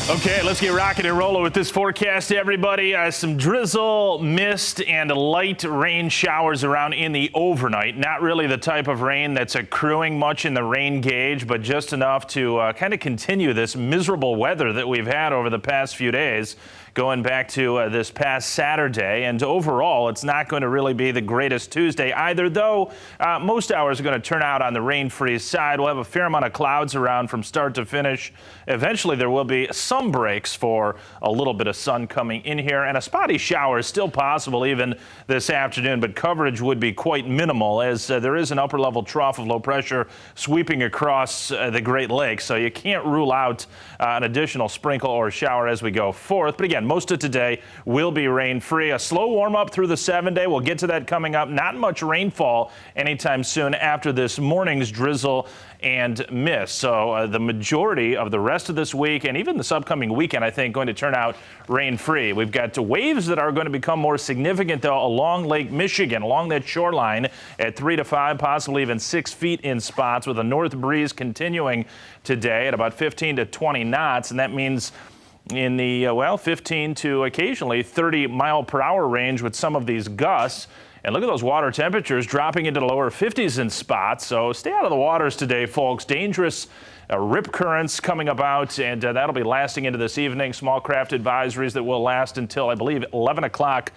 Okay, let's get rocking and rolling with this forecast, everybody. Some drizzle, mist, and light rain showers around in the overnight. Not really the type of rain that's accruing much in the rain gauge, but just enough to kind of continue this miserable weather that we've had over the past few days, going back to this past Saturday. And overall, it's not going to really be the greatest Tuesday either, though most hours are going to turn out on the rain-free side. We'll have a fair amount of clouds around from start to finish. Eventually, there will be some breaks for a little bit of sun coming in here, and a spotty shower is still possible even this afternoon, but coverage would be quite minimal as there is an upper level trough of low pressure sweeping across the Great Lakes, so you can't rule out an additional sprinkle or shower as we go forth. But again, most of today will be rain free. A slow warm up through the 7-day. We'll get to that coming up. Not much rainfall anytime soon after this morning's drizzle and mist. So the majority of the rest of this week and even this upcoming weekend, I think, going to turn out rain-free. We've got waves that are going to become more significant, though, along Lake Michigan, along that shoreline at 3 to 5, possibly even 6 feet in spots, with a north breeze continuing today at about 15 to 20 knots. And that means in the, 15 to occasionally 30 mile per hour range with some of these gusts. And look at those water temperatures dropping into the lower 50s in spots. So stay out of the waters today, folks. Dangerous rip currents coming about, and that'll be lasting into this evening. Small craft advisories that will last until, I believe, 11 o'clock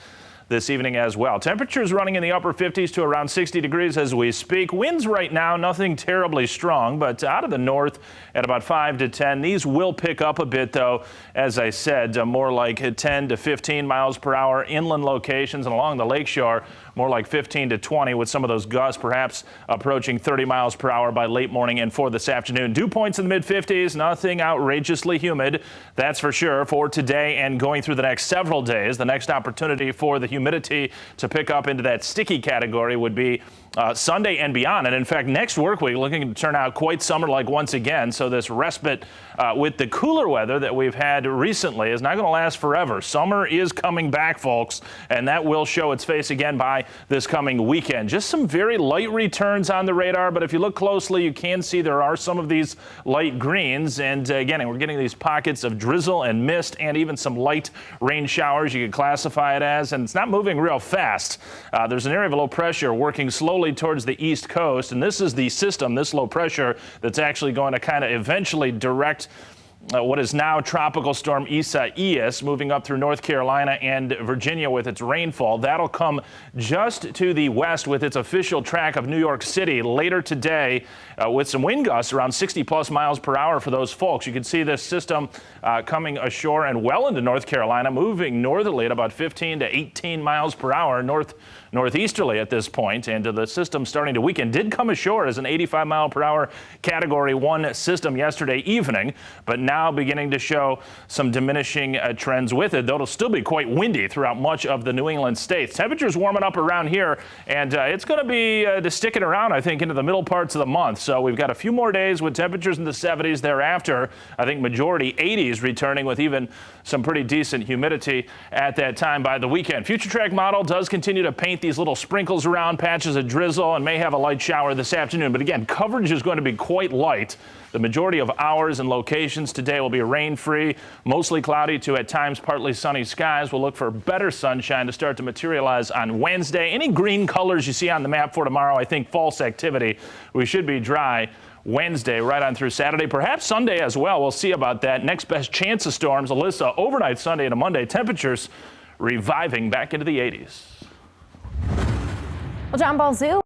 this evening as well. Temperatures running in the upper 50s to around 60 degrees as we speak. Winds right now, nothing terribly strong, but out of the north at about 5 to 10. These will pick up a bit, though, as I said, more like 10 to 15 miles per hour inland locations, and along the lakeshore, more like 15 to 20 with some of those gusts perhaps approaching 30 miles per hour by late morning and for this afternoon. Dew points in the mid 50s, nothing outrageously humid, that's for sure, for today and going through the next several days. The next opportunity for the humidity to pick up into that sticky category would be Sunday and beyond. And in fact, next work week looking to turn out quite summer-like once again. So this respite with the cooler weather that we've had recently is not going to last forever. Summer is coming back, folks, and that will show its face again by this coming weekend. Just some very light returns on the radar, but if you look closely, you can see there are some of these light greens. And again, we're getting these pockets of drizzle and mist and even some light rain showers, you could classify it as, and it's not moving real fast. There's an area of low pressure working slowly towards the east coast, and this is the system, this low pressure, that's actually going to kind of eventually direct what is now Tropical Storm Isaias moving up through North Carolina and Virginia with its rainfall. That'll come just to the west with its official track of New York City later today with some wind gusts around 60+ miles per hour for those folks. You can see this system coming ashore and well into North Carolina, moving northerly at about 15 to 18 miles per hour northeasterly at this point. And the system starting to weaken did come ashore as an 85 mile per hour Category 1 system yesterday evening, but now beginning to show some diminishing trends with it, though it'll still be quite windy throughout much of the New England states. Temperatures warming up around here, and it's going to be sticking around, I think, into the middle parts of the month. So we've got a few more days with temperatures in the 70s thereafter. I think majority 80s returning with even some pretty decent humidity at that time by the weekend. Future track model does continue to paint these little sprinkles around, patches of drizzle, and may have a light shower this afternoon. But again, coverage is going to be quite light. The majority of hours and locations today will be rain-free, mostly cloudy to at times partly sunny skies. We'll look for better sunshine to start to materialize on Wednesday. Any green colors you see on the map for tomorrow, I think false activity. We should be dry Wednesday right on through Saturday, perhaps Sunday as well. We'll see about that. Next best chance of storms, Alyssa, overnight Sunday to Monday. Temperatures reviving back into the 80s. Well, John Balzoo.